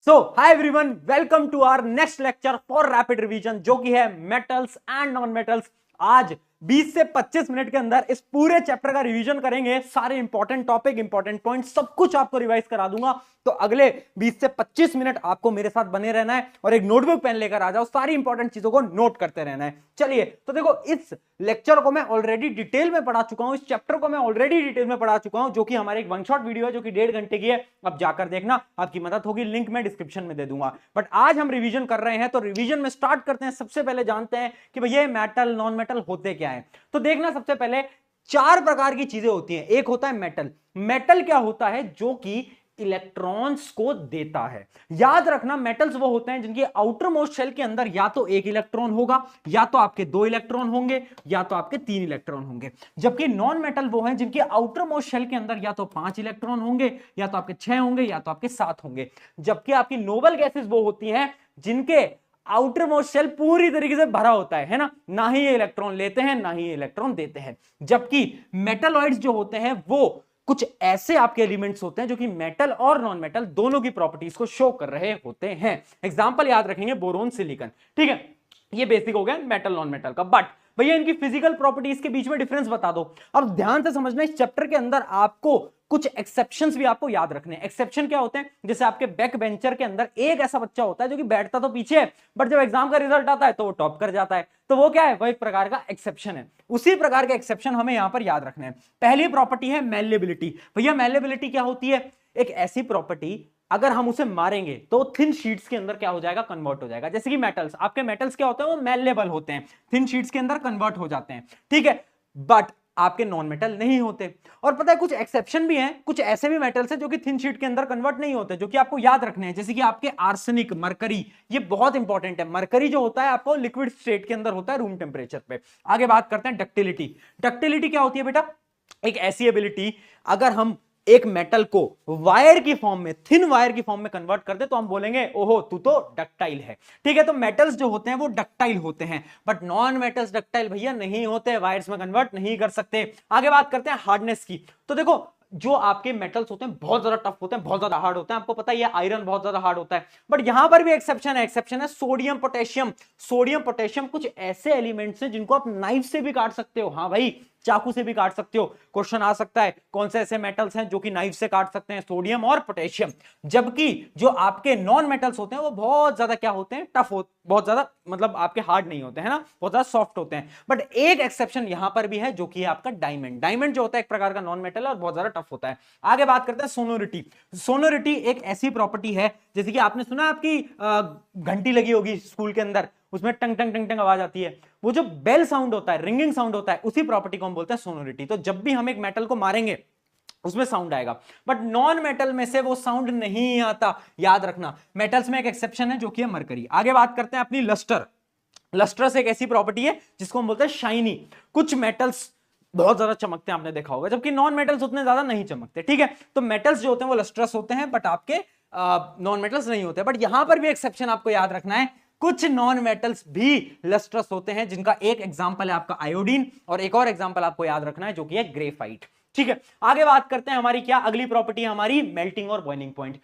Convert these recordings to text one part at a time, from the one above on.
So hi everyone, welcome to our next lecture for rapid revision जो कि है metals and non metals. आज 20 से 25 मिनट के अंदर इस पूरे चैप्टर का रिवीजन करेंगे। सारे इंपॉर्टेंट टॉपिक, इंपॉर्टेंट पॉइंट सब कुछ आपको रिवाइज करा दूंगा। तो अगले 20 से 25 मिनट आपको मेरे साथ बने रहना है और एक नोटबुक पेन लेकर आ जाओ, सारी इंपॉर्टेंट चीजों को नोट करते रहना है। चलिए, तो देखो, इस लेक्चर को मैं ऑलरेडी डिटेल में पढ़ा चुका हूं, इस चैप्टर को मैं ऑलरेडी डिटेल में पढ़ा चुका हूं, जो कि हमारे एक वन शॉट वीडियो है जो कि 1.5 घंटे की है। अब जाकर देखना, आपकी मदद होगी, लिंक मैं डिस्क्रिप्शन में दे दूंगा। बट आज हम रिवीजन कर रहे हैं, तो रिवीजन में स्टार्ट करते हैं। सबसे पहले जानते हैं कि भैया मेटल नॉन मेटल होते क्या है। तो देखना, सबसे पहले 4 प्रकार की चीजें होती हैं। एक होता है मेटल। मेटल क्या होता है? जो कि इलेक्ट्रॉन्स को देता है। याद रखना, मेटल्स वो होते हैं जिनकी आउटर मोस्ट शेल के अंदर या तो एक इलेक्ट्रॉन होगा, या तो आपके 2 इलेक्ट्रॉन होंगे, या तो आपके 3 इलेक्ट्रॉन होंगे। जबकि नॉन मेटल वो हैं जिनकी आउटर मोस्ट शेल के अंदर या तो 5 इलेक्ट्रॉन होंगे, या तो आपके 6 होंगे, या तो आपके 7 होंगे। जबकि आपकी नोबल गैसेस वो होती हैं जिनके आउटर मोस्ट शेल पूरी तरीके से भरा होता है ना, ना ही ये इलेक्ट्रॉन लेते हैं, ना ही ये इलेक्ट्रॉन देते हैं। जबकि मेटलॉइड्स जो होते हैं वो कुछ ऐसे आपके एलिमेंट्स होते हैं जो कि मेटल और नॉन मेटल दोनों की प्रॉपर्टीज को शो कर रहे होते हैं। एग्जांपल याद रखेंगे, बोरोन, सिलिकॉन। ठीक है, ये बेसिक हो गया मेटल नॉन मेटल का। बट भैया इनकी फिजिकल प्रॉपर्टीज के बीच में डिफरेंस बता दो। अब ध्यान से समझना, इस चैप्टर के अंदर आपको कुछ एक्सेप्शंस भी आपको याद रखने हैं। एक्सेप्शन क्या होते हैं? जैसे आपके बैक बेंचर के अंदर एक ऐसा बच्चा होता है जो कि बैठता तो पीछे है, बट जब एग्जाम का रिजल्ट आता है तो वो टॉप कर जाता है। तो वो क्या है? वो एक प्रकार का एक्सेप्शन है। उसी प्रकार के एक्सेप्शन हमें यहां पर याद रखने हैं। पहली प्रॉपर्टी है मेलेबिलिटी। भैया मेलेबिलिटी क्या होती है? एक ऐसी प्रॉपर्टी, अगर हम उसे मारेंगे तो थिन शीट्स के अंदर क्या हो जाएगा? कन्वर्ट हो जाएगा। जैसे कि मेटल्स, आपके मेटल्स क्या होते हैं? वो मेलेबल होते हैं, थिन शीट्स के अंदर कन्वर्ट हो जाते हैं। ठीक है, बट आपके नॉन मेटल नहीं होते। और पता है, कुछ एक्सेप्शन भी हैं, कुछ ऐसे भी मेटल्स हैं जो कि थिन शीट के अंदर कन्वर्ट नहीं होते, जो कि आपको याद रखने हैं। जैसे कि आपके आर्सेनिक, मरकरी, ये बहुत इंपॉर्टेंट है। मरकरी जो होता है आपको लिक्विड स्टेट के अंदर होता है, रूम टेम्परेचर पे। आगे बात करते हैं डक्टिलिटी। डक्टिलिटी क्या होती है बेटा? एक ऐसी एबिलिटी, अगर हम एक मेटल को वायर की फॉर्म में, थिन वायर की फॉर्म में कन्वर्ट कर दे तो हम बोलेंगे ओहो तू तो डक्टाइल है। ठीक है, तो मेटल्स जो होते हैं वो डक्टाइल होते हैं, बट नॉन मेटल्स डक्टाइल भैया नहीं होते, वायर्स में कन्वर्ट नहीं कर सकते। आगे बात करते हैं हार्डनेस की। तो देखो, जो आपके मेटल्स होते हैं बहुत ज्यादा टफ होते हैं, बहुत ज्यादा हार्ड होते हैं। आपको पता ही है आयरन बहुत ज्यादा हार्ड होता है, बट यहां पर भी एक्सेप्शन है। एक्सेप्शन है सोडियम पोटेशियम। सोडियम पोटेशियम कुछ ऐसे एलिमेंट्स हैं जिनको आप नाइफ से भी काट सकते हो। हाँ भाई, चाकू से भी काट सकते हो। क्वेश्चन आ सकता है कौन से ऐसे मेटल्स हैं जो कि नाइफ से काट सकते हैं? सोडियम और पोटेशियम। जबकि जो आपके नॉन मेटल्स होते हैं वो बहुत ज्यादा क्या होते हैं? टफ होते, बहुत ज्यादा मतलब आपके हार्ड नहीं होते हैं ना, बहुत ज्यादा सॉफ्ट होते हैं। बट एक एक्सेप्शन यहां पर भी है जो कि है आपका डायमंड। डायमंड जो होता है एक प्रकार का नॉन मेटल है और बहुत ज्यादा टफ होता है। आगे बात करते हैं सोनोरिटी। सोनोरिटी एक ऐसी प्रॉपर्टी है, जैसे कि आपने सुना आपकी घंटी लगी होगी स्कूल के अंदर, उसमें टंग टंग टंग टंग आवाज आती है। वो जो बेल साउंड होता है, रिंगिंग साउंड होता है, उसी प्रॉपर्टी को हम बोलते हैं सोनोरिटी। तो जब भी हम एक मेटल को मारेंगे उसमें साउंड आएगा, बट नॉन मेटल में से वो साउंड नहीं आता। याद रखना, मेटल्स में एक एक्सेप्शन है जो कि है मरकरी। आगे बात करते हैं अपनी लस्टर। लस्ट्रस एक ऐसी प्रॉपर्टी है जिसको हम बोलते हैं शाइनी। कुछ मेटल्स बहुत ज्यादा चमकते हैं, आपने देखा होगा, जबकि नॉन मेटल्स उतने ज्यादा नहीं चमकते। ठीक है, तो मेटल्स जो होते हैं वो लस्ट्रस होते हैं, बट आपके नॉन मेटल्स नहीं होते। बट यहां पर भी एक्सेप्शन आपको याद रखना है, कुछ नॉन मेटल्स भी लस्ट्रस होते हैं, जिनका एक एग्जांपल है आपका आयोडीन, और एक और एग्जांपल आपको याद रखना है जो कि है ग्रेफाइट। ठीक है, आगे बात करते हैं हमारी क्या अगली प्रॉपर्टी है हमारी, मेल्टिंग और बॉइलिंग पॉइंट।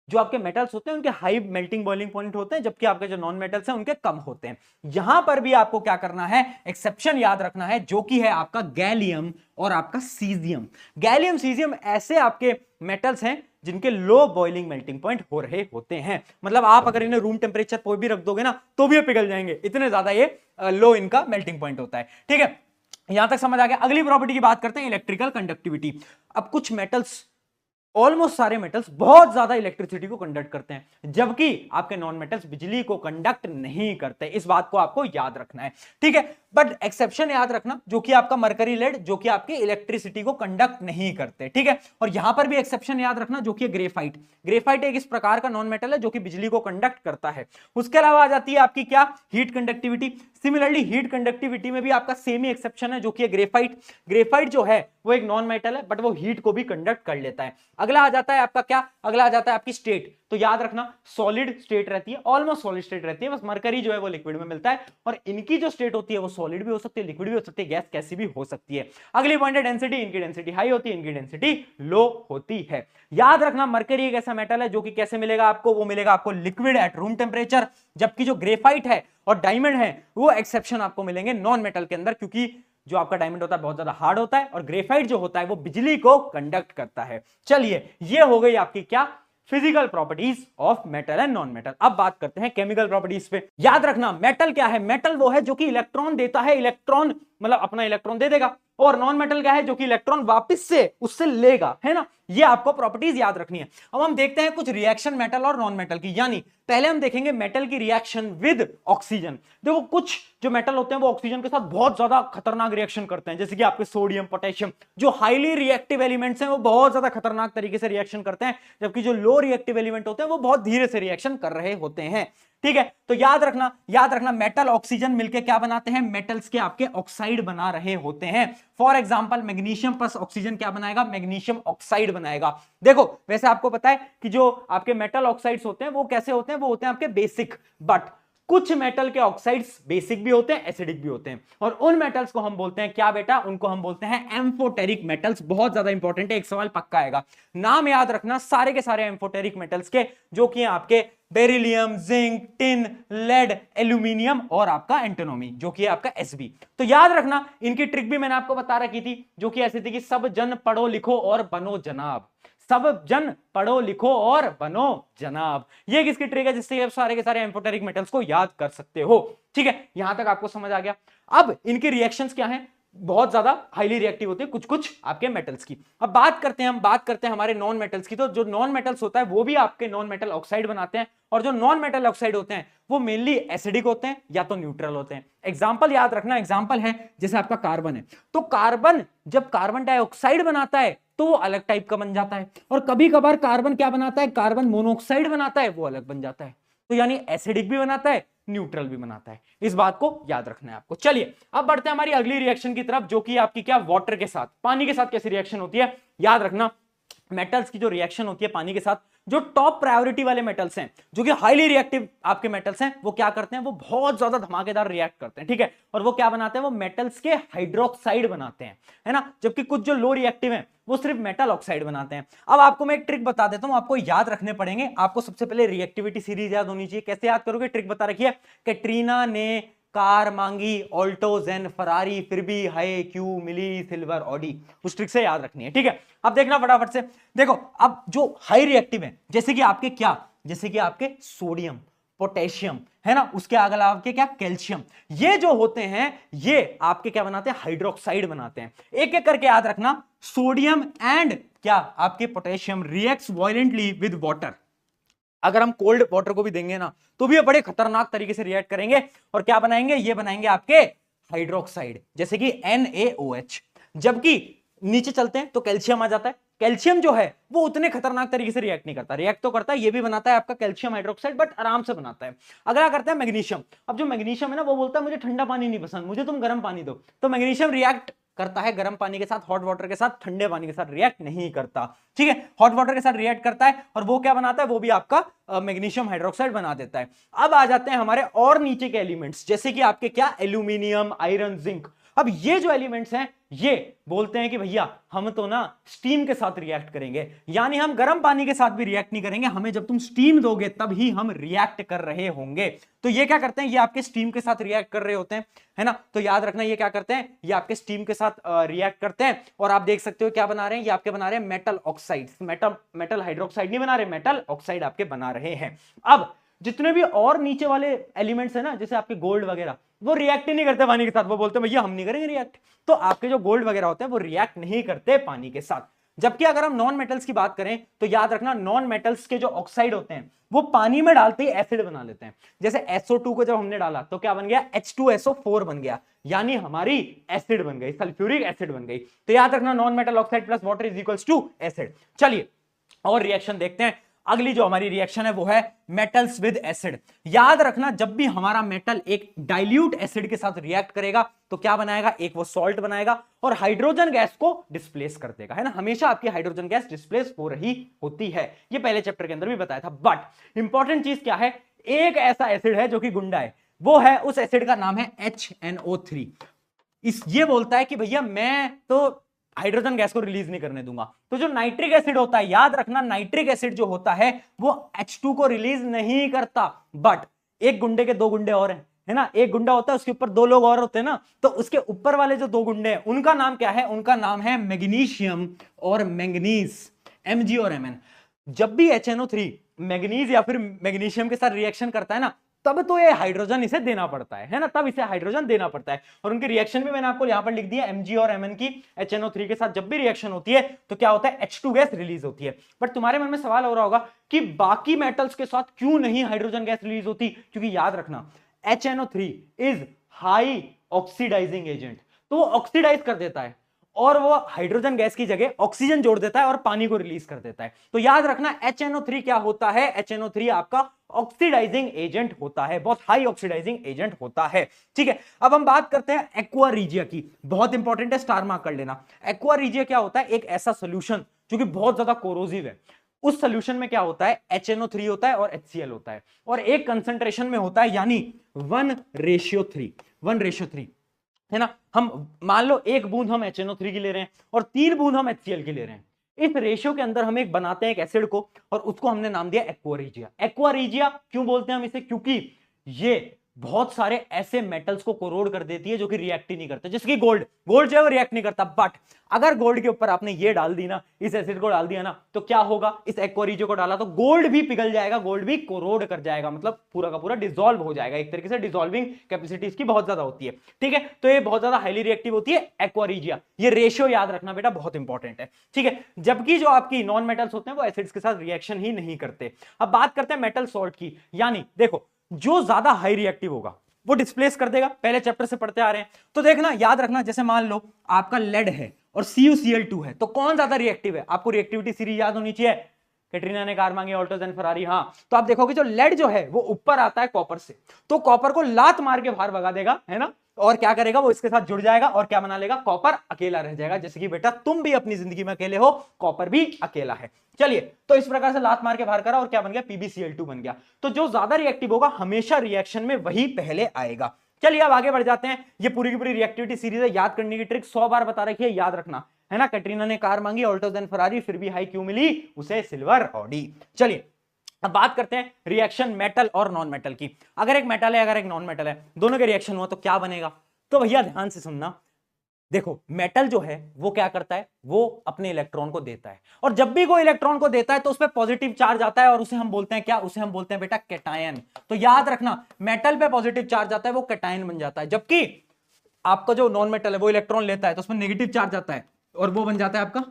जो आपके मेटल्स होते हैं उनके हाई मेल्टिंग बॉइलिंग पॉइंट होते हैं, जबकि आपके जो नॉन मेटल्स हैं उनके कम होते हैं। यहां पर भी आपको क्या करना है? एक्सेप्शन याद रखना है, जो कि है आपका गैलियम और आपका सीजियम। गैलियम, सीजियम ऐसे आपके मेटल्स हैं जिनके लो बॉइलिंग मेल्टिंग पॉइंट हो रहे होते हैं। मतलब आप अगर इन्हें रूम टेम्परेचर पर भी रख दोगे ना तो भी ये पिघल जाएंगे, इतने ज्यादा ये लो इनका मेल्टिंग पॉइंट होता है। ठीक है, यहां तक समझ आ गया। अगली प्रॉपर्टी की बात करते हैं, इलेक्ट्रिकल कंडक्टिविटी। अब कुछ मेटल्स, ऑलमोस्ट सारे मेटल्स बहुत ज्यादा इलेक्ट्रिसिटी को कंडक्ट करते हैं, जबकि आपके नॉन मेटल्स बिजली को कंडक्ट नहीं करते। इस बात को आपको याद रखना है। ठीक है, बट एक्सेप्शन याद रखना, जो कि आपका मरकरी लेड, जो कि आपकी इलेक्ट्रिसिटी को कंडक्ट नहीं करते। ठीक है, और यहां पर भी एक्सेप्शन याद रखना, जो कि ग्रेफाइट। ग्रेफाइट एक इस प्रकार का नॉन मेटल है जो कि बिजली को कंडक्ट करता है। उसके अलावा आ जाती है आपकी क्या, heat conductivity. Similarly heat conductivity में भी आपका सेम ही एक्सेप्शन है, जो कि ग्रेफाइट। ग्रेफाइट जो है वो एक नॉन मेटल है, बट वो हीट को भी कंडक्ट कर लेता है। अगला आ जाता है आपका क्या, अगला आ जाता है आपकी स्टेट। तो याद रखना सॉलिड स्टेट रहती है, ऑलमोस्ट सॉलिड स्टेट रहती है, बस मरकरी जो है वो लिक्विड में मिलता है, और इनकी जो स्टेट होती है वो सॉलिड भी हो सकती है, लिक्विड भी हो सकती है, गैस कैसी भी हो सकती है। अगली पॉइंट है डेंसिटी, इनकी डेंसिटी हाई होती है, इनकी डेंसिटी लो होती है। याद रखना मरकरी एक ऐसा मेटल है जो कि कैसे मिलेगा आपको, वो मिलेगा आपको लिक्विड एट रूम टेम्परेचर, जबकि जो ग्रेफाइट है और डायमंड है वो एक्सेप्शन आपको मिलेंगे नॉन मेटल के अंदर, क्योंकि जो आपका डायमंड होता है बहुत ज्यादा हार्ड होता है और ग्रेफाइट जो होता है वो बिजली को कंडक्ट करता है। चलिए ये हो गई आपकी क्या, physical properties of metal and non metal. अब बात करते हैं केमिकल प्रॉपर्टीज पे। याद रखना मेटल क्या है, मेटल वो है जो कि इलेक्ट्रॉन देता है, इलेक्ट्रॉन मतलब अपना इलेक्ट्रॉन दे देगा, और नॉन मेटल क्या है जो कि इलेक्ट्रॉन वापस से उससे लेगा, है ना। ये आपको प्रॉपर्टीज याद रखनी है। अब हम देखते हैं कुछ रिएक्शन मेटल और नॉन मेटल की, यानी पहले हम देखेंगे मेटल की रिएक्शन विद ऑक्सीजन। देखो कुछ जो मेटल होते हैं वो ऑक्सीजन के साथ बहुत ज्यादा खतरनाक रिएक्शन करते हैं, जैसे कि आपके सोडियम, पोटेशियम, जो हाईली रिएक्टिव एलिमेंट्स हैं वो बहुत ज्यादा खतरनाक तरीके से रिएक्शन करते हैं, जबकि जो लो रिएक्टिव एलिमेंट होते हैं वो बहुत धीरे से रिएक्शन कर रहे होते हैं। ठीक है, तो याद रखना मेटल ऑक्सीजन मिलके क्या बनाते हैं, मेटल्स के आपके ऑक्साइड बना रहे होते हैं। For example magnesium plus oxygen क्या बनाएगा, मैग्नीशियम ऑक्साइड बनाएगा। देखो वैसे आपको पता है कि जो आपके मेटल ऑक्साइड्स होते हैं वो कैसे होते हैं, वो होते हैं आपके बेसिक, बट कुछ मेटल के ऑक्साइड्स बेसिक भी होते हैं, एसिडिक भी होते हैं, और उन मेटल्स को हम बोलते हैं क्या बेटा, उनको हम बोलते हैं एम्फोटेरिक मेटल्स। बहुत ज्यादा इंपॉर्टेंट है, एक सवाल पक्का आएगा, नाम याद रखना सारे के सारे एम्फोटेरिक मेटल्स के, जो कि आपके beryllium, zinc, tin, lead, aluminium और आपका एंटिनोमी जो कि आपका एसबी। तो याद रखना इनकी ट्रिक भी मैंने आपको बता रखी थी, जो कि ऐसी थी कि सब जन पढ़ो लिखो और बनो जनाब, सब जन पढ़ो लिखो और बनो जनाब। ये किसकी ट्रिक है, जिससे आप सारे के सारे एम्फोटेरिक मेटल्स को याद कर सकते हो। ठीक है, यहां तक आपको समझ आ गया। अब इनकी रिएक्शंस क्या हैं, बहुत ज्यादा हाईली रिएक्टिव होते हैं कुछ कुछ आपके मेटल्स की। अब बात करते हैं हमारे नॉन मेटल्स की। तो जो नॉन मेटल्स होता है वो भी आपके नॉन मेटल ऑक्साइड बनाते हैं, और जो नॉन मेटल ऑक्साइड होते हैं वो मेनली एसिडिक होते हैं या तो न्यूट्रल होते हैं। एग्जांपल याद रखना, एग्जांपल है जैसे आपका कार्बन है, तो कार्बन जब कार्बन डाइऑक्साइड बनाता है तो वो अलग टाइप का बन जाता है, और कभी कभार कार्बन क्या बनाता है, कार्बन मोनोऑक्साइड बनाता है, वो अलग बन जाता है। तो यानी एसिडिक भी बनाता है, न्यूट्रल भी बनाता है, इस बात को याद रखना है आपको। चलिए अब बढ़ते हैं हमारी अगली रिएक्शन की तरफ, जो कि आपकी क्या, वाटर के साथ, पानी के साथ कैसी रिएक्शन होती है। याद रखना मेटल्स की जो रिएक्शन होती है पानी के साथ, जो टॉप प्रायोरिटी वाले मेटल्स हैं, जो कि हाईली रिएक्टिव आपके मेटल्स हैं, वो क्या करते हैं, वो बहुत ज्यादा धमाकेदार रिएक्ट करते हैं। ठीक है, और वो क्या बनाते हैं, वो मेटल्स के हाइड्रोक्साइड बनाते हैं, है ना, जबकि कुछ जो लो रिएक्टिव हैं वो सिर्फ मेटल ऑक्साइड बनाते हैं। अब आपको मैं एक ट्रिक बता देता हूं, आपको याद रखने पड़ेंगे। आपको सबसे पहले रिएक्टिविटी सीरीज याद होनी चाहिए। कैसे याद करोगे, ट्रिक बता रखी है, कैटरीना ने कार मांगी ऑल्टो जेन फरारी, फिर भी हाय क्यों मिली सिल्वर ऑडी, उस ट्रिक से याद रखनी है। ठीक है, अब देखना फटाफट से, देखो अब जो हाई रिएक्टिव है, जैसे कि आपके क्या, जैसे कि आपके सोडियम, पोटेशियम, है ना, उसके अगला आपके क्या, कैल्शियम, ये जो होते हैं ये आपके क्या बनाते हैं, हाइड्रोक्साइड बनाते हैं। एक एक करके याद रखना, सोडियम एंड क्या आपके potassium reacts violently with water. अगर हम कोल्ड वाटर को भी देंगे ना तो भी ये बड़े खतरनाक तरीके से रिएक्ट करेंगे, और क्या बनाएंगे, ये बनाएंगे आपके हाइड्रोक्साइड, जैसे कि NaOH। जबकि नीचे चलते हैं तो कैल्शियम आ जाता है, कैल्शियम जो है वो उतने खतरनाक तरीके से रिएक्ट नहीं करता, रिएक्ट तो करता है, ये भी बनाता है आपका कैल्शियम हाइड्रोक्साइड, बट आराम से बनाता है। अगला करते हैं मैग्नीशियम। अब जो मैग्नीशियम है ना वो बोलता है मुझे ठंडा पानी नहीं पसंद, मुझे तुम गर्म पानी दो, तो मैग्नीशियम रिएक्ट करता है गर्म पानी के साथ, हॉट वाटर के साथ, ठंडे पानी के साथ रिएक्ट नहीं करता। ठीक है, हॉट वाटर के साथ रिएक्ट करता है, और वो क्या बनाता है, वो भी आपका मैग्नीशियम हाइड्रोक्साइड बना देता है। अब आ जाते हैं हमारे और नीचे के एलिमेंट्स, जैसे कि आपके क्या, एल्यूमिनियम, आयरन, जिंक। अब ये जो एलिमेंट्स हैं ये बोलते हैं कि भैया हम तो ना स्टीम के साथ रिएक्ट करेंगे, यानी हम गर्म पानी के साथ भी रिएक्ट नहीं करेंगे, हमें जब तुम स्टीम दोगे तब ही हम रिएक्ट कर रहे होंगे। तो ये क्या करते हैं, ये आपके स्टीम के साथ रिएक्ट कर रहे होते हैं, है ना। तो याद रखना ये क्या करते हैं, ये आपके स्टीम के साथ रिएक्ट करते हैं, और आप देख सकते हो क्या बना रहे हैं, ये आपके बना रहे हैं मेटल ऑक्साइड, मेटल हाइड्रोक्साइड नहीं बना रहे, मेटल ऑक्साइड आपके बना रहे हैं। अब जितने भी और नीचे वाले एलिमेंट्स है ना, जैसे आपके गोल्ड वगैरह, वो रिएक्ट ही नहीं करते पानी के साथ, वो बोलते हैं भैया हम नहीं करेंगे रिएक्ट। तो आपके जो गोल्ड वगैरह होते हैं वो रिएक्ट नहीं करते पानी के साथ। जबकि अगर हम नॉन मेटल्स की बात करें तो याद रखना नॉन मेटल्स के जो ऑक्साइड होते हैं वो पानी में डालते ही एसिड बना लेते हैं। जैसे SO2 को जब हमने डाला तो क्या बन गया, H2SO4 बन गया, यानी हमारी एसिड बन गई, सल्फ्यूरिक एसिड बन गई। तो याद रखना non metal oxide plus water is equals to acid. चलिए और रिएक्शन देखते हैं। अगली जो हमारी रिएक्शन है वो है मेटल्स विद एसिड। याद रखना जब भी हमारा मेटल एक डाइल्यूट एसिड के साथ रिएक्ट करेगा तो क्या बनाएगा, एक वो सॉल्ट बनाएगा और हाइड्रोजन गैस को डिस्प्लेस कर देगा, है ना। हमेशा आपकी हाइड्रोजन गैस डिस्प्लेस हो रही होती है, ये पहले चैप्टर के अंदर भी बताया था। बट इंपॉर्टेंट चीज क्या है, एक ऐसा एसिड है जो कि गुंडा है, वो है, उस एसिड का नाम है HNO3। ये बोलता है कि भैया मैं तो हाइड्रोजन गैस को रिलीज नहीं करने दूंगा। तो जो नाइट्रिक एसिड होता है, याद रखना नाइट्रिक एसिड जो होता है वो H2 को रिलीज नहीं करता। बट एक गुंडे के दो गुंडे और हैं, है ना, एक गुंडा होता है उसके ऊपर दो लोग और होते हैं ना, तो उसके ऊपर वाले जो दो गुंडे हैं उनका नाम क्या है, उनका नाम है मैग्नीशियम और मैंगनीज, Mg और Mn। जब भी HNO3 मैग्नीज या फिर मैग्नीशियम के साथ रिएक्शन करता है ना, तब तो ये हाइड्रोजन इसे देना पड़ता है ना, तब इसे हाइड्रोजन देना पड़ता है। और उनकी रिएक्शन भी मैंने आपको यहां पर लिख दिया, Mg और Mn की HNO3 के साथ जब भी रिएक्शन होती है तो क्या होता है, H2 गैस रिलीज होती है। बट तुम्हारे मन में सवाल हो रहा होगा कि बाकी मेटल्स के साथ क्यों नहीं हाइड्रोजन गैस रिलीज होती, क्योंकि याद रखना HNO3 is high oxidising agent, तो वो ऑक्सीडाइज कर देता है और वो हाइड्रोजन गैस की जगह ऑक्सीजन जोड़ देता है और पानी को रिलीज कर देता है। तो याद रखना HNO3 क्या होता है, HNO3 आपका ऑक्सीडाइजिंग एजेंट होता है, बहुत हाई ऑक्सीडाइजिंग एजेंट होता है। ठीक है, अब हम बात करते हैं एक्वा रीजिया की, बहुत इंपॉर्टेंट है, स्टार मार्क कर लेना। एक्वा रीजिया क्या होता है, एक ऐसा सोल्यूशन जो कि बहुत ज्यादा कोरोसिव है। उस सोल्यूशन में क्या होता है, HNO3 होता है और HCl होता है, और एक कंसंट्रेशन में होता है, यानी 1:3 है ना। हम मान लो एक बूंद हम HNO3 की ले रहे हैं और 3 बूंद हम HCl की ले रहे हैं। इस रेशियो के अंदर हम एक बनाते हैं एक एसिड को और उसको हमने नाम दिया एक्वा रीजिया। एक्वा रीजिया क्यों बोलते हैं हम इसे, क्योंकि ये बहुत सारे ऐसे मेटल्स को कोरोड कर देती है जो कि रिएक्ट ही नहीं करते, जैसे कि गोल्ड जो है वो रिएक्ट नहीं करता। बट अगर गोल्ड के ऊपर आपने ये डाल दी ना, इस एसिड को डाल दिया ना, तो क्या होगा, इस एक्वा रीजिया को डाला तो गोल्ड भी पिघल जाएगा, गोल्ड भी कोरोड कर जाएगा, मतलब पूरा का पूरा डिसॉल्व हो जाएगा। एक तरीके से डिसॉल्विंग कैपेसिटी इसकी बहुत ज्यादा होती है। ठीक है, तो ये बहुत ज्यादा हाईली रिएक्टिव होती है एक्वा रीजिया। ये रेशियो याद रखना बेटा, बहुत इंपॉर्टेंट है। ठीक है, जबकि जो आपकी नॉन मेटल्स होते हैं वो एसिड्स के साथ रिएक्शन ही नहीं करते। अब बात करते हैं मेटल सॉल्ट की, यानी देखो जो ज्यादा हाई रिएक्टिव होगा वो डिस्प्लेस कर देगा, पहले चैप्टर से पढ़ते आ रहे हैं। तो देखना, याद रखना, जैसे मान लो आपका लेड है और CuCl2 है, तो कौन ज्यादा रिएक्टिव है, आपको रिएक्टिविटी सीरीज याद होनी चाहिए, कैटरीना ने कार मांगी, ऑल्टोज एंड फरारी। हाँ, तो आप देखोगे जो लेड जो है वो ऊपर आता है कॉपर से, तो कॉपर को लात मार के बाहर भगा देगा, है ना, और क्या करेगा, वो इसके साथ जुड़ जाएगा और क्या बना लेगा, कॉपर अकेला रह जाएगा। जैसे कि बेटा तुम भी अपनी जिंदगी में अकेले हो, कॉपर भी अकेला है। चलिए, तो इस प्रकार से लात मार के बाहर करा और क्या बन गया, PbCl2 बन गया। तो जो ज्यादा रिएक्टिव होगा हमेशा रिएक्शन में वही पहले आएगा। चलिए अब आगे बढ़ जाते हैं। ये पूरी की पूरी रिएक्टिविटी सीरीज है, याद करने की ट्रिक 100 बार बता रखी है, याद रखना, है ना। कैटरीना ने कार मांगी, ऑल्टोज एंड फरारी, फिर भी हाई क्यों मिली उसे, सिल्वर ऑडी। चलिए अब बात करते हैं रिएक्शन मेटल और नॉन मेटल की। अगर एक मेटल है, अगर एक नॉन मेटल है, दोनों के रिएक्शन हुआ तो क्या बनेगा। तो भैया ध्यान से सुनना, देखो मेटल जो है वो क्या करता है, वो अपने इलेक्ट्रॉन को देता है, और जब भी कोई इलेक्ट्रॉन को देता है तो उस पर पॉजिटिव चार्ज आता है और उसे हम बोलते हैं क्या, उसे हम बोलते हैं बेटा कैटायन। तो याद रखना, मेटल पे पॉजिटिव चार्ज आता है वो कैटायन बन जाता है, जबकि आपका जो नॉन मेटल है वो इलेक्ट्रॉन लेता है तो उसमें नेगेटिव चार्ज आता है और वो बन जाता है आपका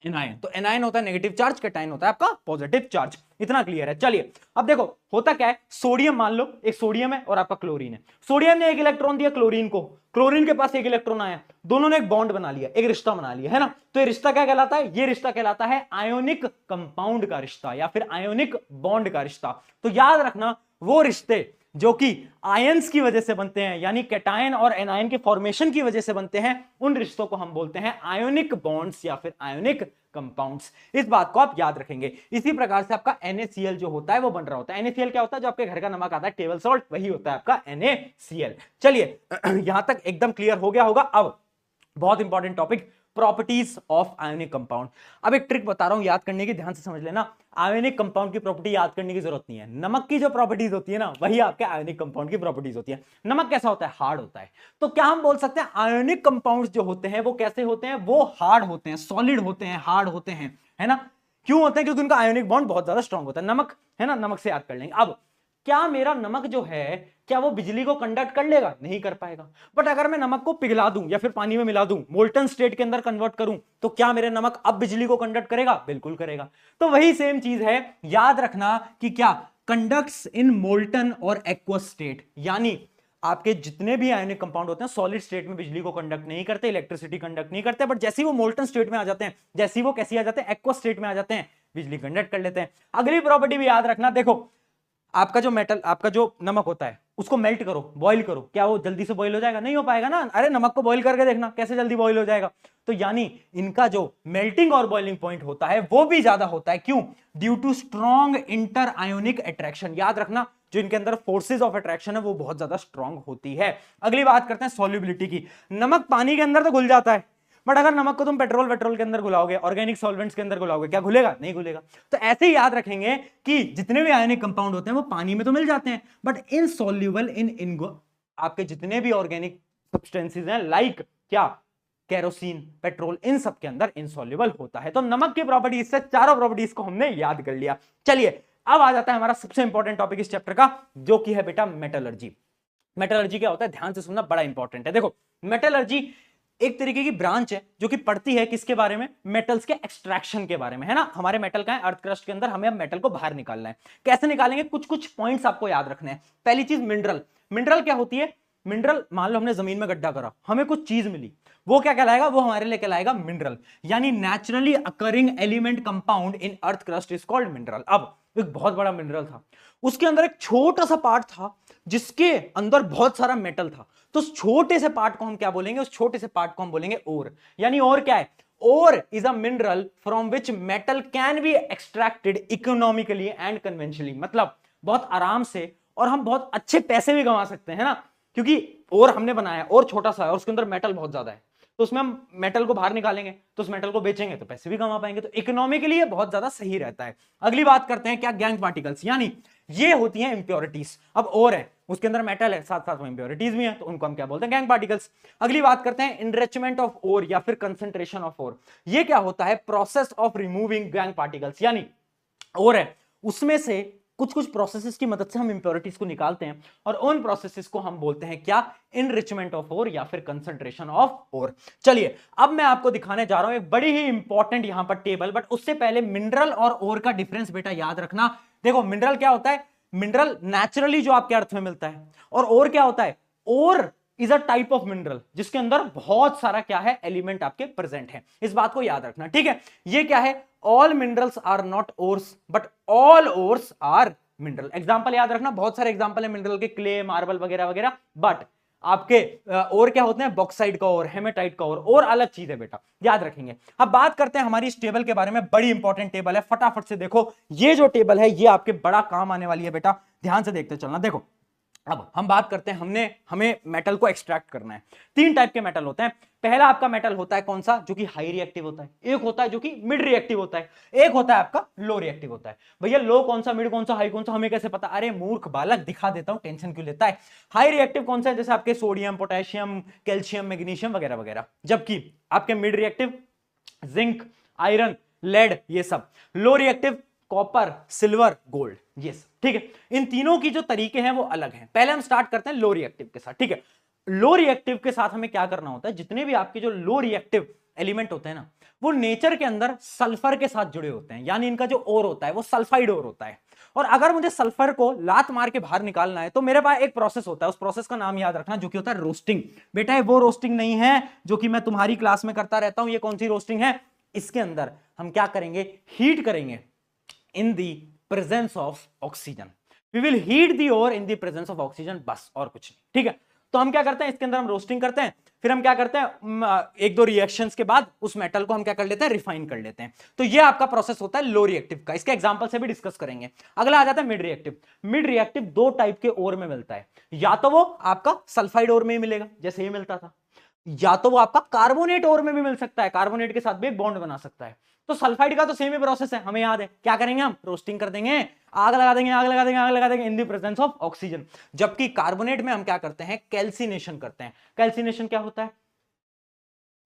एनायन। तो एनायन होता है नेगेटिव चार्ज, कैटायन होता है आपका पॉजिटिव चार्ज। इतना क्लियर है। चलिए अब देखो होता क्या है, सोडियम मान लो एक सोडियम है और आपका क्लोरीन है। सोडियम ने एक इलेक्ट्रॉन दिया क्लोरीन को, क्लोरीन के पास एक इलेक्ट्रॉन आया, दोनों ने एक बॉन्ड बना लिया, एक रिश्ता बना लिया, है ना। तो ये रिश्ता क्या कहलाता है, ये रिश्ता कहलाता है आयोनिक कंपाउंड का रिश्ता या फिर आयोनिक बॉन्ड का रिश्ता। तो याद रखना, वो रिश्ते जो कि आयंस की वजह से बनते हैं, यानी कैटायन और एनायन के फॉर्मेशन की वजह से बनते हैं, उन रिश्तों को हम बोलते हैं आयोनिक बॉन्ड्स या फिर आयोनिक कंपाउंड्स। इस बात को आप याद रखेंगे। इसी प्रकार से आपका NaCl जो होता है वो बन रहा होता है। NaCl क्या होता है, जो आपके घर का नमक आता है टेबल सॉल्ट, वही होता है आपका NaCl। चलिए यहां तक एकदम क्लियर हो गया होगा। अब बहुत important topic, properties of ionic compound. अब एक ट्रिक बता रहा हूं, याद करने की, ध्यान से समझ लेना। आयोनिक कंपाउंड की प्रॉपर्टी याद करने की जरूरत नहीं है, नमक की जो प्रॉपर्टीज होती है ना वही आपके आयोनिक कंपाउंड की प्रॉपर्टीज होती है। नमक कैसा होता है, हार्ड होता है। तो क्या हम बोल सकते हैं आयोनिक कंपाउंड्स जो होते हैं वो कैसे होते हैं, वो हार्ड होते हैं, सॉलिड होते हैं, हार्ड होते हैं, है ना। क्यों होते हैं, क्योंकि उनका आयोनिक बॉन्ड बहुत ज्यादा स्ट्रॉन्ग होता है। नमक, है ना, नमक से याद कर लेंगे। अब क्या मेरा नमक जो है, क्या वो बिजली को कंडक्ट कर लेगा, नहीं कर पाएगा। बट अगर मैं नमक को पिघला दूं या फिर पानी में मिला दूं, मोल्टन स्टेट के अंदर कन्वर्ट करूं, तो क्या मेरे नमक अब बिजली को कंडक्ट करेगा, बिल्कुल करेगा। तो वही सेम चीज है, याद रखना कि क्या कंडक्ट्स इन मोल्टन और एक्वस स्टेट, यानी आपके जितने भी आयोनिक कंपाउंड होते हैं सॉलिड स्टेट में बिजली को कंडक्ट नहीं करते, इलेक्ट्रिसिटी कंडक्ट नहीं करते, बट जैसे ही वो मोल्टन स्टेट में आ जाते हैं, जैसे ही वो कैसी आ जाते हैं, एक्वस स्टेट में आ जाते हैं, बिजली कंडक्ट कर लेते हैं। अगली प्रॉपर्टी भी याद रखना, देखो आपका जो मेटल, आपका जो नमक होता है उसको मेल्ट करो, बॉईल करो, क्या वो जल्दी से बॉईल हो जाएगा? नहीं हो पाएगा ना। अरे नमक को बॉईल करके देखना कैसे जल्दी बॉईल हो जाएगा। तो यानी इनका जो मेल्टिंग और बॉइलिंग पॉइंट होता है वो भी ज्यादा होता है। क्यों? Due to strong inter ionic attraction. याद रखना जो इनके अंदर फोर्सेज ऑफ अट्रैक्शन है वो बहुत ज्यादा स्ट्रॉन्ग होती है। अगली बात करते हैं सॉल्युबिलिटी की। नमक पानी के अंदर तो घुल जाता है, बट अगर नमक को तुम पेट्रोल के अंदर घुलाओगे, ऑर्गेनिक सॉल्वेंट्स के अंदर घुलाओगे, क्या घुलेगा? नहीं घुलेगा। तो ऐसे ही याद रखेंगे कि जितने भी आयनिक कंपाउंड होते हैं वो पानी में तो मिल जाते हैं, बट इनसॉल्युबल इन आपके जितने भी ऑर्गेनिक सब्सटेंसेस हैं, लाइक क्या, केरोसिन, पेट्रोल, इन सब के अंदर इनसॉल्युबल होता है। तो नमक की प्रॉपर्टीज से चारों प्रॉपर्टीज को हमने याद कर लिया। चलिए अब आ जाता है हमारा सबसे इंपॉर्टेंट टॉपिक इस चैप्टर का, जो कि है बेटा मेटलर्जी। मेटलर्जी क्या होता है? ध्यान से सुनना, बड़ा इंपॉर्टेंट है। देखो मेटलर्जी एक तरीके की ब्रांच है जो कि पढ़ती है किसके बारे में? मेटल्स के एक्सट्रैक्शन के बारे में, है ना। हमारे मेटल का है अर्थ क्रस्ट के अंदर, हमें अब मेटल को बाहर निकालना है। कैसे निकालेंगे? कुछ कुछ पॉइंट्स आपको याद रखने हैं। पहली चीज मिनरल। मिनरल क्या होती है? मिनरल, मान लो हमने जमीन में गड्ढा करा, हमें कुछ चीज मिली, वो क्या कहलाएगा? वो हमारे लिए कहलाएगा मिनरल, यानी naturally occurring element compound in earth crust is called mineral. अब एक बहुत बड़ा मिनरल था, उसके अंदर एक छोटा सा पार्ट था जिसके अंदर बहुत सारा मेटल था, तो उस छोटे से पार्ट को हम क्या बोलेंगे? उस छोटे से पार्ट को हम बोलेंगे ओर। यानी ओर क्या है? Ore is a mineral from which metal can be extracted economically and conventionally. मतलब बहुत आराम से और हम बहुत अच्छे पैसे भी कमा सकते हैं ना, क्योंकि ओर हमने बनाया और छोटा सा है और उसके अंदर मेटल बहुत ज्यादा है, तो उसमें हम मेटल को बाहर निकालेंगे तो उस मेटल को बेचेंगे तो पैसे भी कमा पाएंगे, तो इकोनॉमिकली ये बहुत ज्यादा सही रहता है। अगली बात करते हैं क्या? गैंग पार्टिकल्स, यानी ये होती हैं इंप्योरिटीज। अब और है, उसके अंदर मेटल है, साथ साथ में इंप्योरिटीज भी हैं, तो उनको हम क्या बोलते हैं? Gang particles. अगली बात करते हैं इनरिचमेंट ऑफ ओर या फिर कंसंट्रेशन ऑफ ओर। ये क्या होता है? Process of removing gang particles, यानी और है उसमें से कुछ कुछ प्रोसेसेस की मदद से हम इंप्योरिटीज को निकालते हैं और उन प्रोसेसेस को हम बोलते हैं क्या? इनरिचमेंट ऑफ ओर या फिर कंसंट्रेशन ऑफ ओर। चलिए अब मैं आपको दिखाने जा रहा हूं एक बड़ी ही इंपॉर्टेंट यहां पर टेबल, बट उससे पहले मिनरल और ओर का डिफरेंस बेटा याद रखना। देखो मिनरल क्या होता है? मिनरल नेचुरली जो आपके अर्थ में मिलता है, और ओर क्या होता है? Ore is a type of mineral जिसके अंदर बहुत सारा क्या है? एलिमेंट आपके प्रेजेंट है। इस बात को याद रखना, ठीक है। ये क्या है? All minerals are not ores but all ores are mineral. Example याद रखना, बहुत सारे एग्जांपल है मिनरल के, क्ले, मार्बल वगैरह वगैरह, बट आपके और क्या होते हैं? बॉक्साइड का और, हेमेटाइट का और अलग चीज है बेटा, याद रखेंगे। अब बात करते हैं हमारी इस टेबल के बारे में, बड़ी इंपॉर्टेंट टेबल है, फटाफट से देखो। ये जो टेबल है ये आपके बड़ा काम आने वाली है बेटा, ध्यान से देखते चलना। देखो अब हम बात करते हैं, हमें मेटल को एक्सट्रैक्ट करना है। तीन टाइप के मेटल होते हैं। पहला आपका मेटल होता है कौन सा? जो कि हाई रिएक्टिव होता है। एक होता है जो कि मिड रिएक्टिव होता है, एक होता है आपका लो रिएक्टिव होता है। भैया लो कौन सा, मिड कौन सा, हाई कौन सा, हमें कैसे पता? अरे मूर्ख बालक, दिखा देता हूं, टेंशन क्यों लेता है। हाई रिएक्टिव कौन सा है? जैसे आपके सोडियम, पोटेशियम, कैल्शियम, मैग्नीशियम वगैरह वगैरह। जबकि आपके mid reactive zinc, iron, lead, ये सब। Low reactive copper, silver, gold, ये सब, ठीक है। इन तीनों की जो तरीके हैं वो अलग हैं। पहले हम स्टार्ट करते हैं लो रिएक्टिव के साथ, ठीक है। लो रिएक्टिव के साथ हमें क्या करना होता है? जितने भी आपके जो लो रिएक्टिव एलिमेंट होते हैं ना, वो नेचर के अंदर सल्फर के साथ जुड़े होते हैं, यानी इनका जो ओर होता है वो सल्फाइड ओर होता है। और अगर मुझे सल्फर को लात मार के बाहर निकालना है तो मेरे पास एक प्रोसेस होता है, उस प्रोसेस का नाम याद रखना, जो कि होता है रोस्टिंग। बेटा ये वो रोस्टिंग नहीं है जो कि मैं तुम्हारी क्लास में करता रहता हूं। ये कौन सी रोस्टिंग है? इसके अंदर हम क्या करेंगे? हीट करेंगे in the presence of oxygen. We will heat the ore in the presence of oxygen, बस और कुछ नहीं, ठीक है। तो हम क्या करते हैं? इसके अंदर हम रोस्टिंग करते हैं, फिर हम क्या करते हैं? एक दो रिएक्शंस के बाद उस मेटल को हम क्या कर लेते हैं? रिफाइन कर लेते हैं। तो ये आपका प्रोसेस होता है लो रिएक्टिव का। इसके एग्जांपल से भी डिस्कस करेंगे। अगला आ जाता है मिड रिएक्टिव। मिड रिएक्टिव दो टाइप के ओर में मिलता है, या तो वो आपका सल्फाइड ओर में ही मिलेगा जैसे ये मिलता था, या तो वो आपका कार्बोनेट ओर में भी मिल सकता है, कार्बोनेट के साथ भी एक बॉन्ड बना सकता है। तो सल्फाइड का तो सेम ही प्रोसेस है, हमें याद है। क्या करेंगे हम? रोस्टिंग कर देंगे, आग लगा देंगे, आग लगा देंगे, आग लगा देंगे in the presence of oxygen. जबकि कार्बोनेट में हम क्या करते हैं? कैल्सिनेशन करते हैं। कैल्सिनेशन क्या होता है?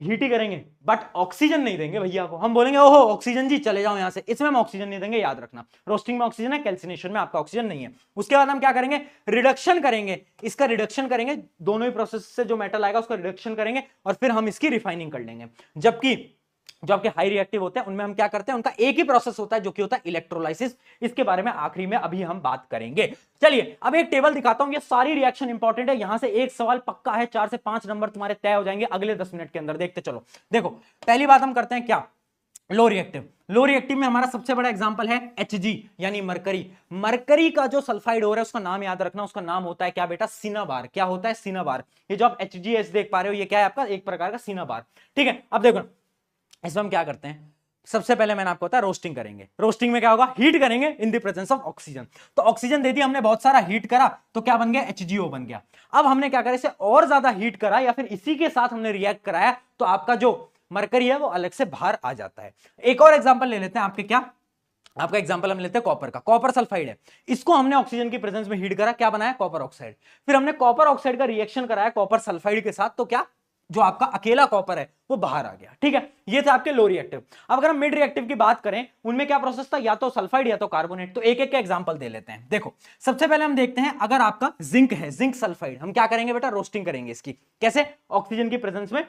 हीट ही करेंगे बट ऑक्सीजन नहीं देंगे भैया को। हम बोलेंगे ओहो ऑक्सीजन जी चले जाओ यहां से, इसमें हम ऑक्सीजन नहीं देंगे, याद रखना। रोस्टिंग में ऑक्सीजन है, कैल्सिनेशन में आपका ऑक्सीजन नहीं है। उसके बाद हम क्या करेंगे? रिडक्शन करेंगे, इसका रिडक्शन करेंगे, दोनों ही प्रोसेस से जो मेटल आएगा उसका रिडक्शन करेंगे और फिर हम इसकी रिफाइनिंग कर लेंगे। जबकि जो आपके हाई रिएक्टिव होते हैं उनमें हम क्या करते हैं? उनका एक ही प्रोसेस होता है जो कि होता है इलेक्ट्रोलाइसिस। इसके बारे में आखिरी में अभी हम बात करेंगे। चलिए अब एक टेबल दिखाता हूं, ये सारी रिएक्शन इंपॉर्टेंट है, यहां से एक सवाल पक्का है, 4 से 5 नंबर तुम्हारे तय हो जाएंगे अगले 10 मिनट के अंदर। देखते चलो। देखो पहली बात हम करते हैं क्या? लो रिएक्टिव में हमारा सबसे बड़ा एग्जांपल है Hg यानी मरकरी। मरकरी का जो सल्फाइड हो रहा है उसका नाम याद रखना, उसका नाम होता है क्या बेटा, सिनाबार। क्या होता है, सिनाबार। ये जो आप HgS देख पा रहे हो ये क्या है आपका, एक प्रकार का सिनाबार। ठीक है, अब देखो इसमें हम क्या करते हैं, सबसे पहले मैंने आपको बताया रोस्टिंग करेंगे। रोस्टिंग में क्या होगा, हीट करेंगे in the presence of oxygen. तो ऑक्सीजन दे दी हमने, बहुत सारा हीट करा तो क्या बन गया, HgO बन गया। अब हमने क्या करा, इसे और ज्यादा हीट करा या फिर इसी के साथ हमने रिएक्ट कराया तो आपका जो मरकरी है वो अलग से बाहर आ जाता है। एक और एग्जांपल ले लेते हैं आपके, क्या आपका एग्जांपल हम लेते हैं कॉपर का। कॉपर सल्फाइड है, इसको हमने ऑक्सीजन की प्रेजेंस में हीट करा, क्या बनाया, कॉपर ऑक्साइड। फिर हमने कॉपर ऑक्साइड का रिएक्शन कराया कॉपर सल्फाइड के साथ, तो क्या, जो आपका अकेला कॉपर है वो बाहर आ गया। ठीक है, ये थे आपके लो रिएक्टिव। अब अगर हम मिड रिएक्टिव की बात करें, उनमें क्या प्रोसेस था, या तो सल्फाइड या तो कार्बोनेट। तो एक एक का एग्जांपल दे लेते हैं। देखो सबसे पहले हम देखते हैं, अगर आपका जिंक है, जिंक सल्फाइड, हम क्या करेंगे बेटा, रोस्टिंग करेंगे इसकी। कैसे, ऑक्सीजन की प्रेजेंस में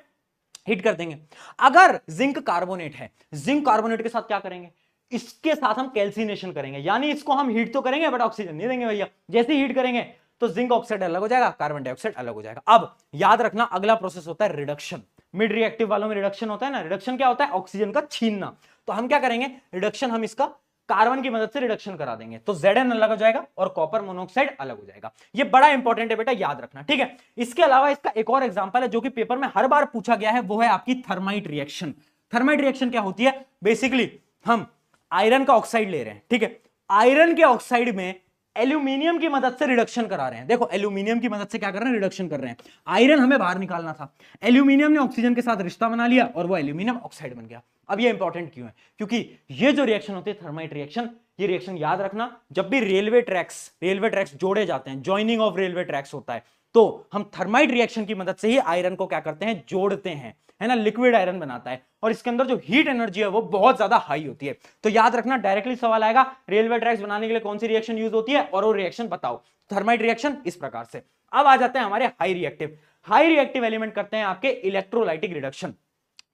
हीट कर देंगे। अगर जिंक कार्बोनेट है, जिंक कार्बोनेट के साथ क्या करेंगे, इसके साथ हम कैल्सिनेशन करेंगे, यानी इसको हम हीट तो करेंगे बट ऑक्सीजन नहीं देंगे भैया। जैसे हीट करेंगे तो जिंक ऑक्साइड अलग हो जाएगा, कार्बन डाइऑक्साइड अलग हो जाएगा। अब याद रखना अगला प्रोसेस होता है रिडक्शन। मिड रिएक्टिव वालों में रिडक्शन होता है ना, रिडक्शन क्या होता है, ऑक्सीजन का छीनना। तो हम क्या करेंगे, रिडक्शन हम इसका कार्बन की मदद से रिडक्शन करा देंगे, तो Zn अलग हो जाएगा और कॉपर मोनोऑक्साइड अलग हो जाएगा। ये बड़ा इंपॉर्टेंट है बेटा, याद रखना। ठीक है, इसके अलावा इसका एक और एग्जांपल है जो कि पेपर में हर बार पूछा गया है, वो है आपकी थर्माइट रिएक्शन। थर्माइट रिएक्शन क्या होती है, बेसिकली हम आयरन का ऑक्साइड ले रहे हैं। ठीक है, आयरन के ऑक्साइड में एल्यूमिनियम की मदद से रिडक्शन करा रहे हैं। देखो एल्यूमिनियम की मदद से क्या कर रहे हैं, रिडक्शन कर रहे हैं। आयरन हमें बाहर निकालना था, एल्यूमिनियम ने ऑक्सीजन के साथ रिश्ता बना लिया और वो एल्यूमिनियम ऑक्साइड बन गया। अब ये इंपॉर्टेंट क्यों है, क्योंकि ये जो रिएक्शन होती है थर्माइट रिएक्शन, ये रिएक्शन याद रखना, जब भी रेलवे ट्रैक्स जोड़े जाते हैं, ज्वाइनिंग ऑफ रेलवे ट्रैक्स होता है, तो हम थर्माइट रिएक्शन की मदद से ही आयरन को क्या करते हैं, जोड़ते हैं, है ना, लिक्विड आयरन बनाता है। और इसके अंदर जो हीट एनर्जी है वो बहुत ज्यादा हाई होती है। तो याद रखना, डायरेक्टली सवाल आएगा, रेलवे ट्रैक्स बनाने के लिए कौन सी रिएक्शन यूज होती है और वो रिएक्शन बताओ। थर्माइट रिएक्शन इस प्रकार से। अब आ जाते हैं हमारे high reactive. High reactive element करते हैं आपके इलेक्ट्रोलाइटिक रिडक्शन।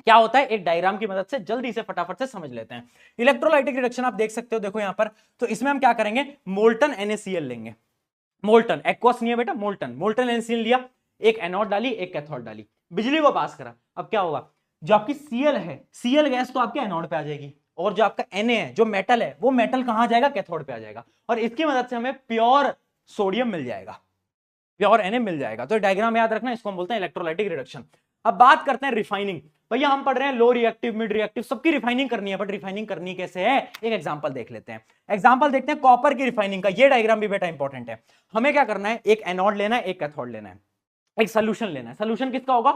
क्या होता है, एक डायग्राम की मदद से जल्दी से फटाफट से समझ लेते हैं। इलेक्ट्रोलाइटिक रिडक्शन आप देख सकते हो, देखो यहां पर। तो इसमें हम क्या करेंगे, मोल्टन NaCl लेंगे। मोल्टन, एक्वस नहीं है बेटा, मोल्टन NaCl लिया, एक एनोड डाली, एक कैथोड डाली, बिजली को पास करा। अब क्या होगा, जो आपकी Cl है, Cl गैस तो आपके एनोड पे आ जाएगी, और जो आपका Na है, जो मेटल है, वो मेटल कहां जाएगा, कैथोड पे आ जाएगा। और इसकी मदद से हमें प्योर सोडियम मिल जाएगा, प्योर Na मिल जाएगा। तो डायग्राम याद रखना, इसको हम बोलते हैं इलेक्ट्रोलाइटिक रिडक्शन। अब बात करते हैं रिफाइनिंग। भैया हम पढ़ रहे हैं लो रिएक्टिव, मिड रिएक्टिव, सबकी रिफाइनिंग करनी है, बट रिफाइनिंग करनी कैसे है, एक एग्जांपल देख लेते हैं। एग्जांपल देखते हैं कॉपर की रिफाइनिंग का। ये डायग्राम भी बेटा इंपॉर्टेंट है। हमें क्या करना है, एक एनोड लेना है, एक कैथोड लेना है, एक सोल्यूशन लेना है। सोल्यूशन किसका होगा,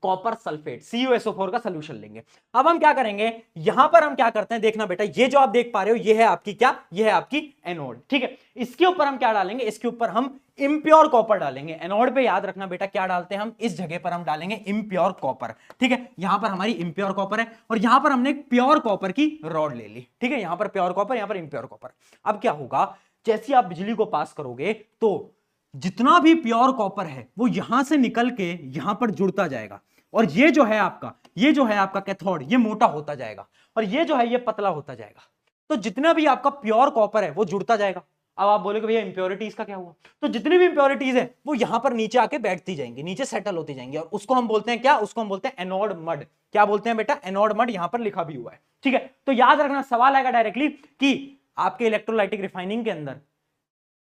कॉपर सल्फेट, CuSO4 का सोल्यूशन लेंगे। अब हम क्या करेंगे, यहां पर हम क्या करते हैं, देखना बेटा, ये जो आप देख पा रहे हो ये है आपकी क्या, ये है आपकी एनोड। ठीक है, इसके ऊपर हम क्या डालेंगे, इसके ऊपर हम इम्प्योर कॉपर डालेंगे। एनोड पे याद रखना बेटा क्या डालते हैं हम, इस जगह पर हम डालेंगे इम्प्योर कॉपर। ठीक है, यहां पर हमारी इम्प्योर कॉपर है और यहां पर हमने एक प्योर कॉपर की रॉड ले ली। ठीक है, यहां पर प्योर कॉपर, यहां पर इम्प्योर कॉपर। अब क्या होगा, जैसे आप बिजली को पास करोगे तो जितना भी प्योर कॉपर है वो यहां से निकल के यहां पर जुड़ता जाएगा, और ये जो है आपका कैथोड, ये मोटा होता जाएगा, और ये जो है ये पतला होता जाएगा। तो जितना भी आपका प्योर कॉपर है वो जुड़ता जाएगा। अब आप बोलोगे भैया इंप्योरिटीज का क्या हुआ, तो जितनी भी इंप्योरिटीज है वो यहां पर नीचे आके बैठती जाएंगी, नीचे सेटल होती जाएंगी, और उसको हम बोलते हैं क्या, उसको हम बोलते हैं एनोड मड। क्या बोलते हैं बेटा, एनोड मड, यहां पर लिखा भी हुआ है। ठीक है, तो याद रखना, सवाल आएगा डायरेक्टली कि आपके इलेक्ट्रोलाइटिक रिफाइनिंग के अंदर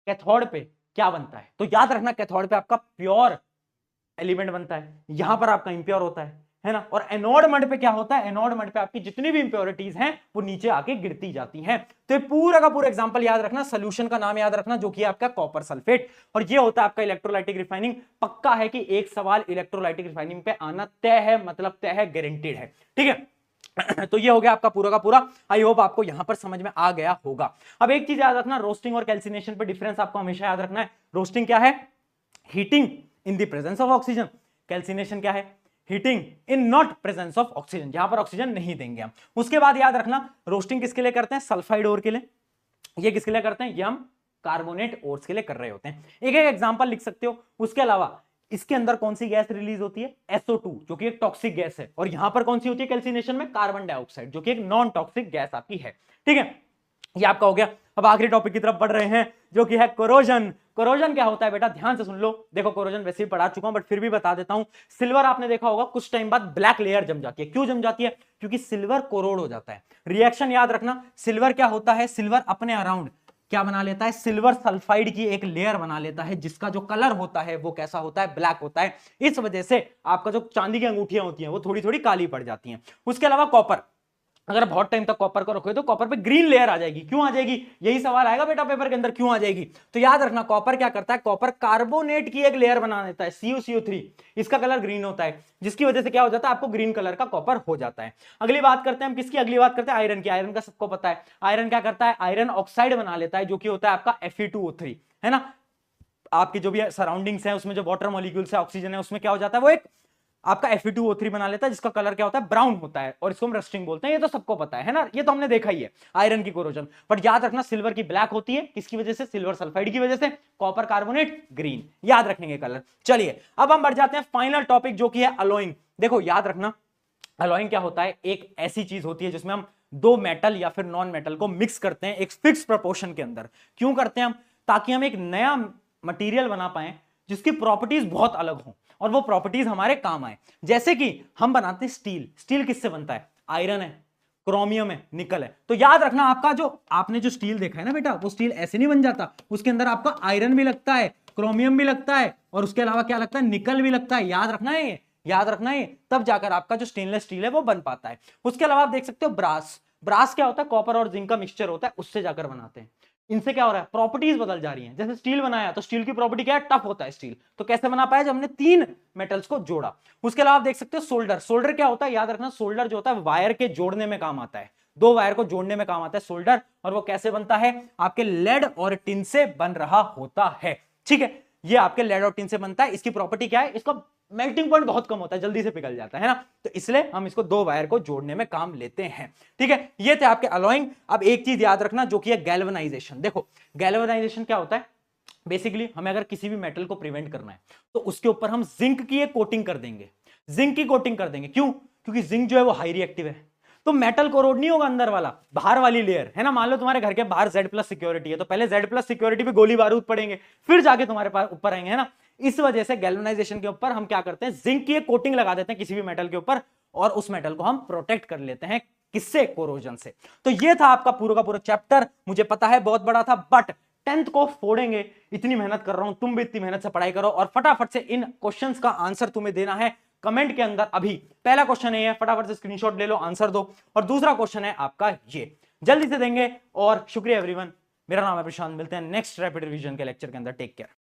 कैथोड पे क्या बनता है, तो याद रखना कैथोड पे आपका प्योर एलिमेंट बनता है, यहां पर आपका इंप्योर होता है ना। और एनोड मड पे क्या होता है, एनोड मड पे आपकी जितनी भी इंप्योरिटीज हैं वो नीचे आके गिरती जाती हैं। तो ये पूरा का पूरा एग्जांपल याद रखना, सोल्यूशन का नाम याद रखना जो कि आपका कॉपर सल्फेट, और ये होता है आपका इलेक्ट्रोलाइटिक रिफाइनिंग। पक्का है कि एक सवाल इलेक्ट्रोलाइटिक रिफाइनिंग पे आना तय है, मतलब तय है, गारंटीड है। ठीक है, तो ये हो गया आपका पूरा का पूरा। आई होप आपको यहां पर समझ में आ गया होगा। अब एक चीज याद रखना, रोस्टिंग और कैल्सिनेशन पे डिफरेंस आपको हमेशा याद रखना है। रोस्टिंग क्या है, heating in the presence of oxygen. Calcination क्या है, heating in not presence of oxygen, जहां पर ऑक्सीजन नहीं देंगे हम। उसके बाद याद रखना, रोस्टिंग किसके लिए करते हैं, सल्फाइड ओर के लिए। ये किसके लिए करते हैं, ये हम कार्बोनेट ओर्स के लिए कर रहे होते हैं। एक एक एग्जांपल लिख सकते हो। उसके अलावा इसके अंदर कौन सी गैस रिलीज होती है, SO2, जो कि एक टॉक्सिक गैस है, और यहां पर कौन सी होती है कैल्सिनेशन में, कार्बन डाइऑक्साइड, जो कि एक नॉन टॉक्सिक गैस आपकी है। ठीक है, ये आपका हो गया। अब आखिरी टॉपिक की तरफ बढ़ रहे हैं जो कि है कोरोजन। कोरोजन क्या होता है बेटा, ध्यान से सुन लो। देखो कोरोजन वैसे ही पढ़ा चुका हूं बट फिर भी बता देता हूं। सिल्वर आपने देखा होगा कुछ टाइम बाद ब्लैक लेयर जम जाती है। क्यों जम जाती है? क्योंकि सिल्वर कोरोड हो जाता है। रिएक्शन याद रखना, सिल्वर क्या होता है, सिल्वर अपने अराउंड क्या बना लेता है, सिल्वर सल्फाइड की एक लेयर बना लेता है जिसका जो कलर होता है वो कैसा होता है, ब्लैक होता है। इस वजह से आपका जो चांदी की अंगूठियां होती हैं वो थोड़ी थोड़ी काली पड़ जाती हैं। उसके अलावा कॉपर, अगर बहुत टाइम तक कॉपर को रखोगे तो कॉपर पे ग्रीन लेयर आ जाएगी। क्यों आ जाएगी, यही सवाल आएगा बेटा पेपर के अंदर, क्यों आ जाएगी? तो याद रखना कॉपर क्या करता है, कॉपर कार्बोनेट की एक लेयर बना देता है CuCO3, इसका कलर ग्रीन होता है, जिसकी वजह से क्या हो जाता है, आपको ग्रीन कलर का कॉपर हो जाता है। अगली बात करते हैं हम किसकी, अगली बात करते हैं आयरन की। आयरन का सबको पता है, आयरन क्या करता है, आयरन ऑक्साइड बना लेता है जो कि होता है आपका Fe2O3, है ना। आपकी जो भी सराउंडिंग्स है उसमें जो वाटर मॉलिक्यूल्स है, ऑक्सीजन है, उसमें क्या हो जाता है, वो एक आपका Fe2O3 बना लेता है जिसका कलर क्या होता है, ब्राउन होता है, और इसको हम रस्टिंग बोलते हैं। ये तो सबको पता है ना, ये तो हमने देखा ही है आयरन की कोरोजन। बट याद रखना सिल्वर की ब्लैक होती है, किसकी वजह से, सिल्वर सल्फाइड की वजह से, कॉपर कार्बोनेट ग्रीन, याद रखेंगे कलर। चलिए अब हम बढ़ जाते हैं फाइनल टॉपिक जो कि है अलॉइंग। देखो याद रखना अलॉइंग क्या होता है, एक ऐसी चीज होती है जिसमें हम दो मेटल या फिर नॉन मेटल को मिक्स करते हैं एक फिक्स प्रोपोर्शन के अंदर। क्यों करते हैं हम, ताकि हम एक नया मटेरियल बना पाए जिसकी प्रॉपर्टीज बहुत अलग हो और वो प्रॉपर्टीज हमारे काम आए। जैसे कि हम बनाते हैं स्टील, स्टील किससे बनता है, आयरन है, क्रोमियम है, निकल है। तो याद रखना आपका जो आपने जो स्टील देखा है ना बेटा, वो स्टील ऐसे नहीं बन जाता, उसके अंदर आपका आयरन भी लगता है, क्रोमियम भी लगता है, और उसके अलावा क्या लगता है, निकल भी लगता है। याद रखना है ये, याद रखना है, तब जाकर आपका जो स्टेनलेस स्टील है वो बन पाता है। उसके अलावा आप देख सकते हो ब्रास, ब्रास क्या होता है, कॉपर और जिंक का मिक्सचर होता है, उससे जाकर बनाते हैं। इनसे क्या हो रहा है, प्रॉपर्टीज बदल जा रही हैं। जैसे स्टील बनाया तो स्टील की प्रॉपर्टी क्या है, टफ होता है स्टील, तो कैसे बना पाया, जब हमने तीन मेटल्स को जोड़ा। उसके अलावा आप देख सकते हो सोल्डर, सोल्डर क्या होता है, याद रखना सोल्डर जो होता है वायर के जोड़ने में काम आता है, दो वायर को जोड़ने में काम आता है सोल्डर, और वो कैसे बनता है, आपके लेड और टिन से बन रहा होता है। ठीक है, ये आपके लेड और टिन से बनता है। इसकी प्रॉपर्टी क्या है, इसका मेल्टिंग पॉइंट बहुत कम होता है, जल्दी से पिघल जाता है ना, तो इसलिए हम इसको दो वायर को जोड़ने में काम लेते हैं। ठीक है, ये थे आपके अलॉइंग। अब एक चीज याद रखना जो कि है गैल्वेनाइजेशन। देखो गैल्वेनाइजेशन क्या होता है, बेसिकली हमें अगर किसी भी मेटल को प्रिवेंट करना है तो उसके ऊपर हम जिंक की एक कोटिंग कर देंगे, जिंक की कोटिंग कर देंगे। क्यों, क्योंकि जिंक जो है वो हाई रिएक्टिव है, तो मेटल कोरोड नहीं होगा अंदर वाला, बाहर वाली लेयर है ना। मान लो तुम्हारे घर के बाहर Z+ सिक्योरिटी है, तो पहले Z+ सिक्योरिटी पे गोली बारूद पड़ेंगे, फिर जाके तुम्हारे पास ऊपर आएंगे, है ना। इस वजह से गैल्वेनाइजेशन के ऊपर हम क्या करते हैं, जिंक की एक कोटिंग लगा देते हैं किसी भी मेटल के ऊपर, और उस मेटल को हम प्रोटेक्ट कर लेते हैं, किससे, कोरोजन से। तो ये था आपका पूरा का पूरा चैप्टर। मुझे पता है बहुत बड़ा था, बट 10th को फोड़ेंगे, इतनी मेहनत कर रहा हूं, तुम भी इतनी मेहनत से पढ़ाई करो और फटाफट से इन क्वेश्चंस का आंसर तुम्हें देना है कमेंट के अंदर। अभी पहला क्वेश्चन है, फटाफट से स्क्रीनशॉट ले लो, आंसर दो, और दूसरा क्वेश्चन है आपका ये, जल्दी से देंगे। और शुक्रिया एवरीवन, मेरा नाम है प्रशांत, मिलते हैं नेक्स्ट रैपिड रिवीजन के लेक्चर के अंदर, टेक केयर।